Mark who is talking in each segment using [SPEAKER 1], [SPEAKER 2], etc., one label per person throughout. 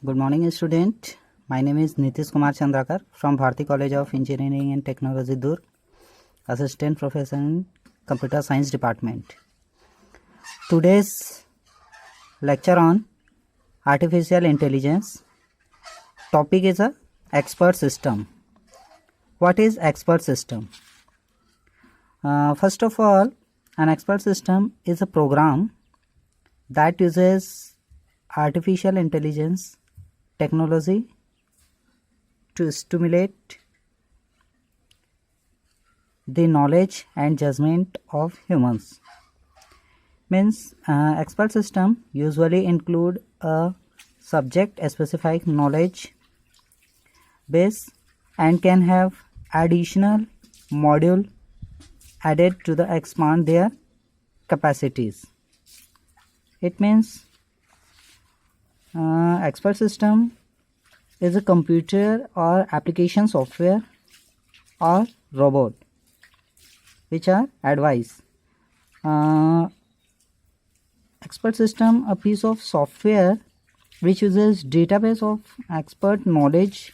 [SPEAKER 1] Good morning, student. My name is Nitish Kumar Chandrakar from Bharati College of Engineering and Technology, Durg, Assistant Professor in Computer Science Department. Today's lecture on Artificial Intelligence. Topic is a expert system. What is expert system? First of all, an expert system is a program that uses artificial intelligence technology to stimulate the knowledge and judgment of humans. Means expert system usually include a subject specific knowledge base and can have additional module added to the expand their capacities. It means expert system is a computer or application software or robot which are advised. Expert system, a piece of software which uses database of expert knowledge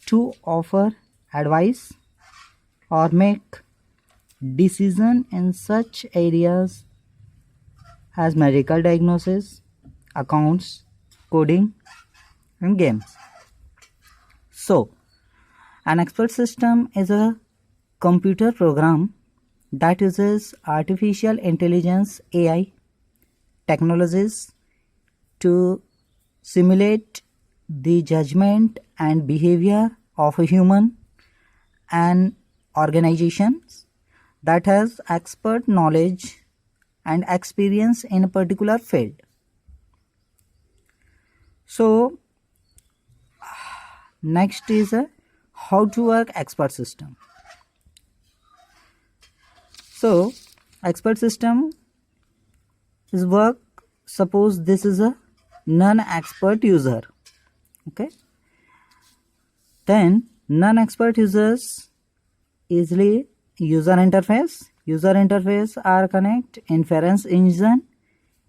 [SPEAKER 1] to offer advice or make decision in such areas as medical diagnosis, accounts, coding and games. So, an expert system is a computer program that uses artificial intelligence AI technologies to simulate the judgment and behavior of a human and organizations that has expert knowledge and experience in a particular field. So next is how to work expert system. So expert system is work. Suppose this is a non-expert user. Okay. Then non-expert users easily user interface. User interface are connect inference engine.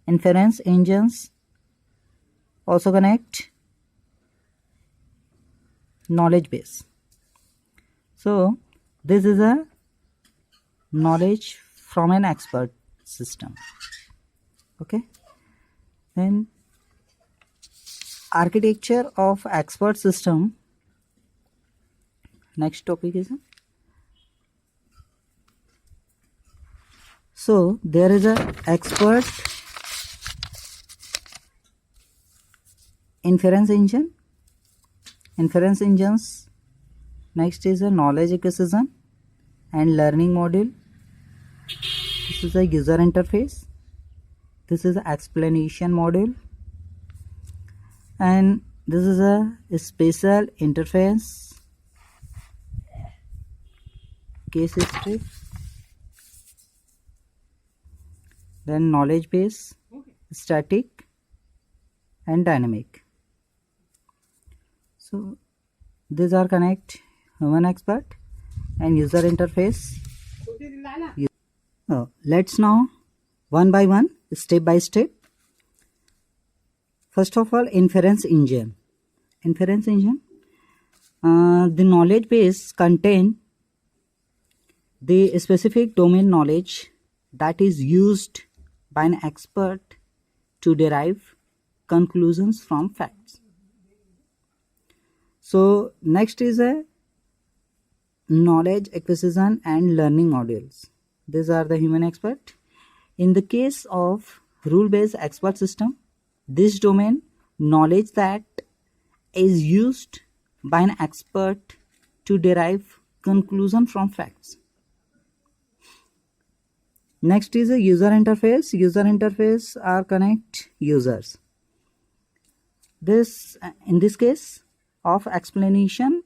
[SPEAKER 1] Inference engines also connect knowledge base. So this is a knowledge from an expert system. Okay. Then architecture of expert system. Next topic is so there is a expert inference engine. Inference engines. Next is a knowledge acquisition and learning module. This is a user interface. This is an explanation module. And this is a spatial interface. Case history. Then knowledge base, static and dynamic. So these are connect human expert and user interface. Let's now one by one, step by step. First of all, inference engine. Inference engine. The knowledge base contain the specific domain knowledge that is used by an expert to derive conclusions from facts. So next is a knowledge acquisition and learning modules. These are the human expert. In the case of rule-based expert system, this domain knowledge that is used by an expert to derive conclusion from facts. Next is a user interface. User interface are connect users. This in this case of explanation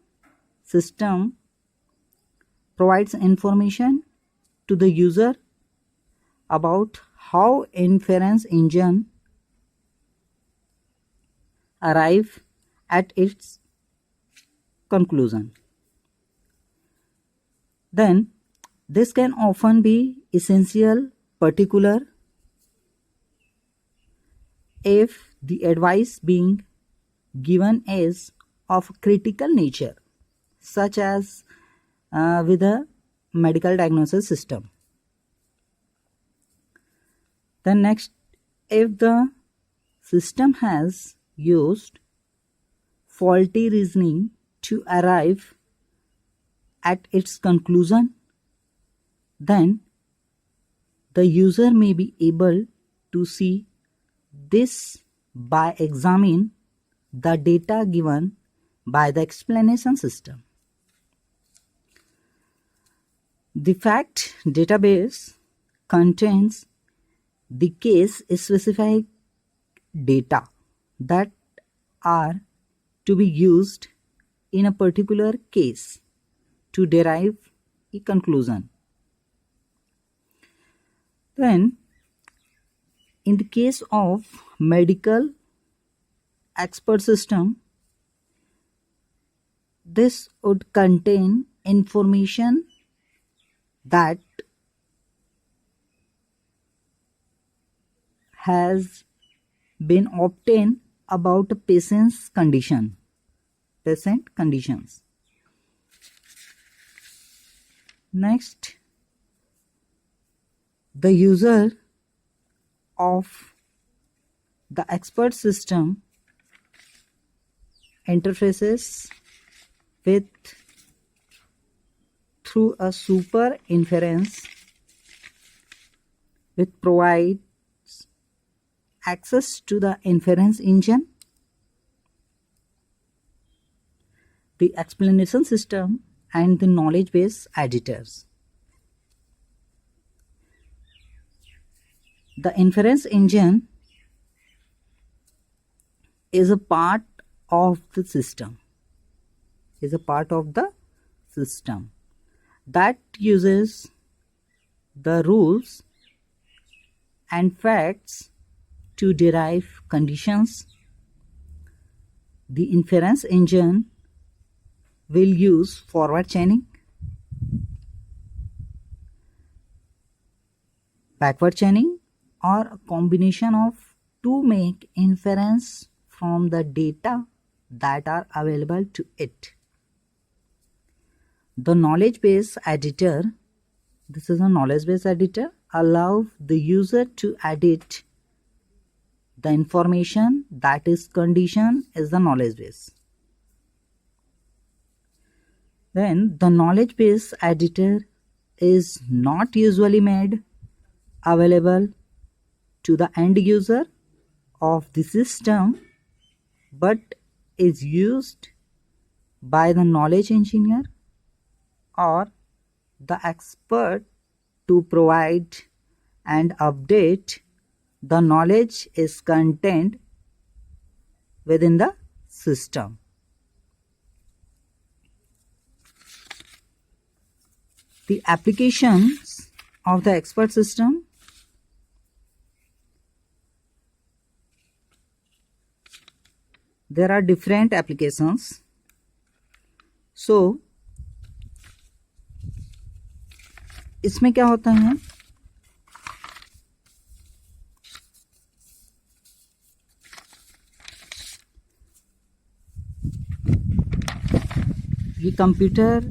[SPEAKER 1] system provides information to the user about how inference engine arrive at its conclusion. Then this can often be essential, particular, if the advice being given is of critical nature, such as with a medical diagnosis system. Then next, if the system has used faulty reasoning to arrive at its conclusion, then the user may be able to see this by examining the data given by the explanation system. The fact database contains the case-specific data that are to be used in a particular case to derive a conclusion. Then, in the case of medical expert system, this would contain information that has been obtained about a patient's conditions. Next, the user of the expert system interfaces with through a super inference which provides access to the inference engine, the explanation system, and the knowledge base editors. The inference engine is a part of the system, that uses the rules and facts to derive conditions. The inference engine will use forward chaining, backward chaining, or a combination of to make inference from the data that are available to it. The knowledge base editor, this is a knowledge base editor, allows the user to edit the information that is condition is the knowledge base. Then the knowledge base editor is not usually made available to the end user of the system, but is used by the knowledge engineer or the expert to provide and update the knowledge is contained within the system. The applications of the expert system. There are different applications. So, इसमें क्या होता है, ये computer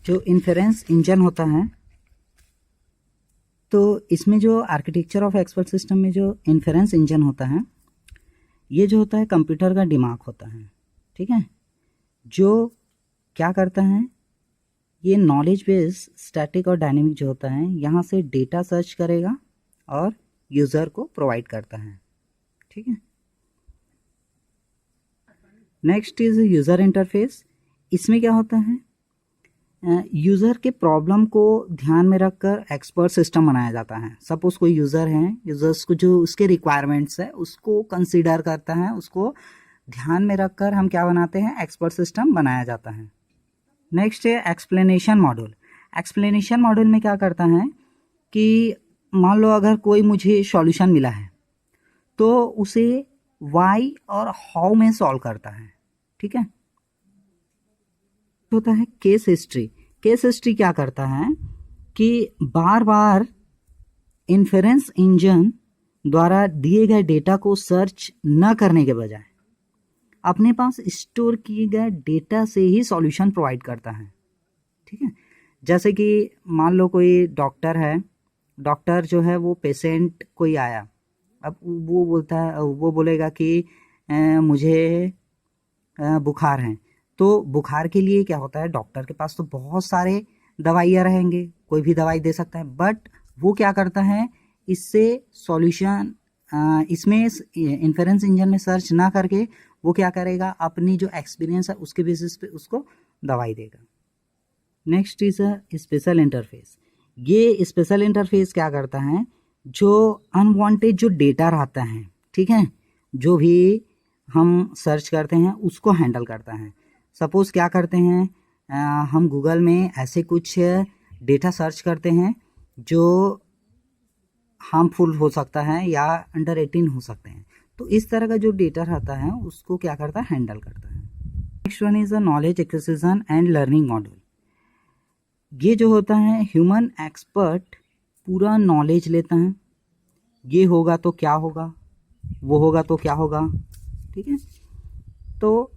[SPEAKER 1] जो inference engine होता है, तो इसमें जो आर्किटेक्चर ऑफ एक्सपर्ट सिस्टम में जो इन्फेरेंस इंजन होता है, ये जो होता है कंप्यूटर का दिमाग होता है, ठीक है, जो क्या करता है, ये नॉलेज बेस स्टैटिक और डायनेमिक जो होता है, यहाँ से डेटा सर्च करेगा और यूज़र को प्रोवाइड करता है, ठीक है। Next is user interface. इसमें क्या होता है, यूज़र के प्रॉब्लम को ध्यान में रखकर एक्सपर्ट सिस्टम बनाया जाता है। सपोज कोई यूज़र है, यूज़र्स को जो उसके रिक्वायरमेंट्स है उसको कंसीडर करता है, उसको ध्यान में रखकर हम क्या बनाते हैं, एक्सपर्ट सिस्टम बनाया जाता है। नेक्स्ट है एक्सप्लेनेशन मॉड्यूल। एक्सप्लेनेशन मॉड्यूल में क्या करता है कि मान लो अगर कोई मुझे सॉल्यूशन मिला है तो उसे वाई और हाउ में सॉल्व करता है, ठीक है। होता है केस हिस्ट्री। केस हिस्ट्री क्या करता है कि बार बार इन्फेरेंस इंजन द्वारा दिए गए डेटा को सर्च न करने के बजाय अपने पास स्टोर किए गए डेटा से ही सॉल्यूशन प्रोवाइड करता है। ठीक है, जैसे कि मान लो कोई डॉक्टर है, डॉक्टर जो है वो पेशेंट कोई आया, अब वो बोलता है, वो बोलेगा कि मुझे बुखार है, तो बुखार के लिए क्या होता है, डॉक्टर के पास तो बहुत सारे दवाइयाँ रहेंगे, कोई भी दवाई दे सकता है, बट वो क्या करता है, इससे सॉल्यूशन इसमें इन्फेरेंस इंजन में सर्च ना करके वो क्या करेगा, अपनी जो एक्सपीरियंस है उसके बेसिस पे उसको दवाई देगा। Next is a special interface. ये स्पेशल इंटरफेस क्या करता है, जो अनवांटेड जो डेटा रहता है, ठीक है, जो भी हम सर्च करते हैं उसको हैंडल करता है। सपोज क्या करते हैं, हम गूगल में ऐसे कुछ डेटा सर्च करते हैं जो हार्मफुल हो सकता है या अंडर 18 हो सकते हैं, तो इस तरह का जो डेटा रहता है उसको क्या करता है, हैंडल करता है। Next one is a knowledge acquisition and learning model. ये जो होता है, ह्यूमन एक्सपर्ट पूरा नॉलेज लेता है, ये होगा तो क्या होगा, वो होगा तो क्या होगा, ठीक है, तो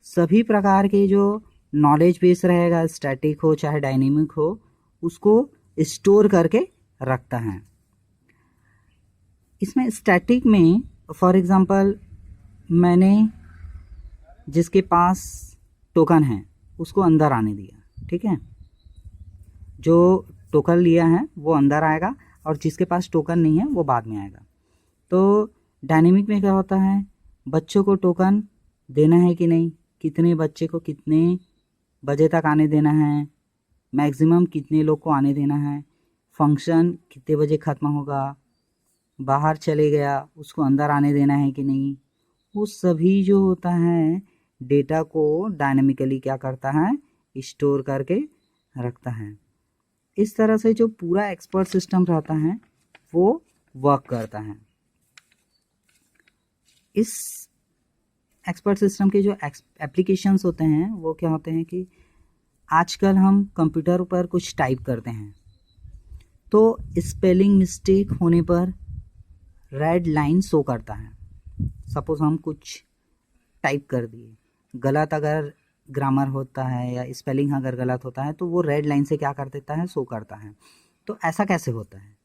[SPEAKER 1] सभी प्रकार के जो नॉलेज बेस रहेगा, स्टैटिक हो चाहे डायनेमिक हो, उसको स्टोर करके रखता है। इसमें स्टैटिक में फॉर एग्जांपल मैंने जिसके पास टोकन है उसको अंदर आने दिया, ठीक है, जो टोकन लिया है वो अंदर आएगा और जिसके पास टोकन नहीं है वो बाद में आएगा। तो डायनेमिक में क्या होता है, बच्चों को टोकन देना है कि नहीं, कितने बच्चे को कितने बजे तक आने देना है, मैक्सिमम कितने लोग को आने देना है, फंक्शन कितने बजे ख़त्म होगा, बाहर चले गया उसको अंदर आने देना है कि नहीं, वो सभी जो होता है डेटा को डायनेमिकली क्या करता है, स्टोर करके रखता है। इस तरह से जो पूरा एक्सपर्ट सिस्टम रहता है वो वर्क करता है। इस एक्सपर्ट सिस्टम के जो एप्लीकेशंस होते हैं वो क्या होते हैं कि आजकल हम कंप्यूटर पर कुछ टाइप करते हैं तो स्पेलिंग मिस्टेक होने पर रेड लाइन शो करता है। सपोज हम कुछ टाइप कर दिए, गलत अगर ग्रामर होता है या स्पेलिंग अगर गलत होता है तो वो रेड लाइन से क्या कर देता है, शो करता है। तो ऐसा कैसे होता है,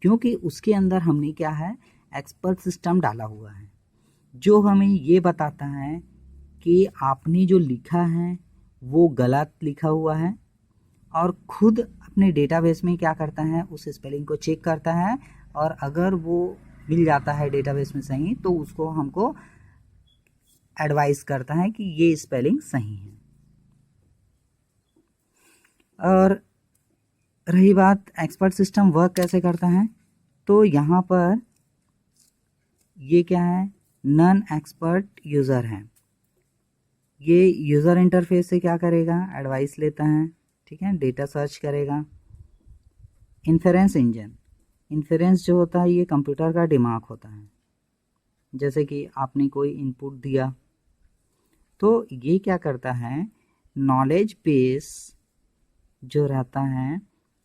[SPEAKER 1] क्योंकि उसके अंदर हमने क्या है, एक्सपर्ट सिस्टम डाला हुआ है जो हमें ये बताता है कि आपने जो लिखा है वो गलत लिखा हुआ है, और खुद अपने डेटाबेस में क्या करता है, उस स्पेलिंग को चेक करता है, और अगर वो मिल जाता है डेटाबेस में सही तो उसको हमको एडवाइस करता है कि ये स्पेलिंग सही है। और रही बात एक्सपर्ट सिस्टम वर्क कैसे करता है, तो यहाँ पर ये क्या है, नॉन एक्सपर्ट यूज़र है, ये यूज़र इंटरफेस से क्या करेगा, एडवाइस लेता है, ठीक है, डेटा सर्च करेगा। इन्फेरेंस इंजन, इन्फेरेंस जो होता है ये कंप्यूटर का दिमाग होता है। जैसे कि आपने कोई इनपुट दिया तो ये क्या करता है, नॉलेज बेस जो रहता है,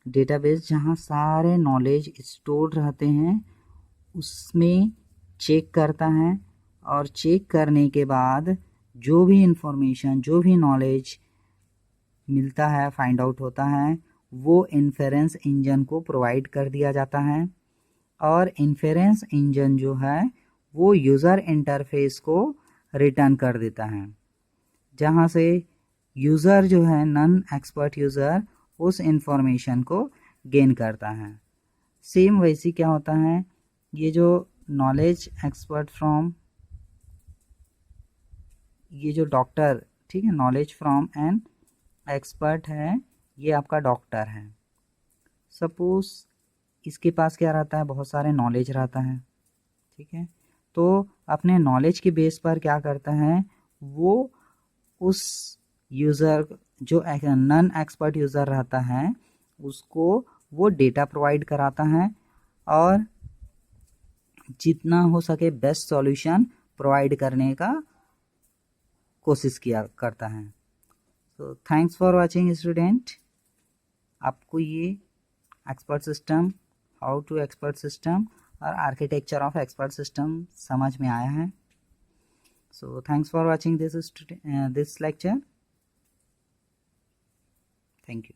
[SPEAKER 1] डेटाबेस जहाँ सारे नॉलेज स्टोर रहते हैं उसमें चेक करता है, और चेक करने के बाद जो भी इंफॉर्मेशन जो भी नॉलेज मिलता है, फाइंड आउट होता है, वो इन्फेरेंस इंजन को प्रोवाइड कर दिया जाता है। और इन्फेरेंस इंजन जो है वो यूज़र इंटरफेस को रिटर्न कर देता है, जहाँ से यूज़र जो है, नॉन एक्सपर्ट यूज़र, उस इंफॉर्मेशन को गेन करता है। सेम वैसी क्या होता है, ये जो नॉलेज एक्सपर्ट फ्रॉम, ये जो डॉक्टर, ठीक है, नॉलेज फ्रॉम एन एक्सपर्ट है, ये आपका डॉक्टर है। सपोज इसके पास क्या रहता है, बहुत सारे नॉलेज रहता है, ठीक है, तो अपने नॉलेज के बेस पर क्या करता है, वो उस यूज़र जो नॉन एक्सपर्ट यूज़र रहता है उसको वो डेटा प्रोवाइड कराता है और जितना हो सके बेस्ट सॉल्यूशन प्रोवाइड करने का कोशिश किया करता है। तो थैंक्स फॉर वाचिंग स्टूडेंट। आपको ये expert system, how to expert system और आर्किटेक्चर ऑफ एक्सपर्ट सिस्टम समझ में आया है. So thanks for watching this lecture. Thank you.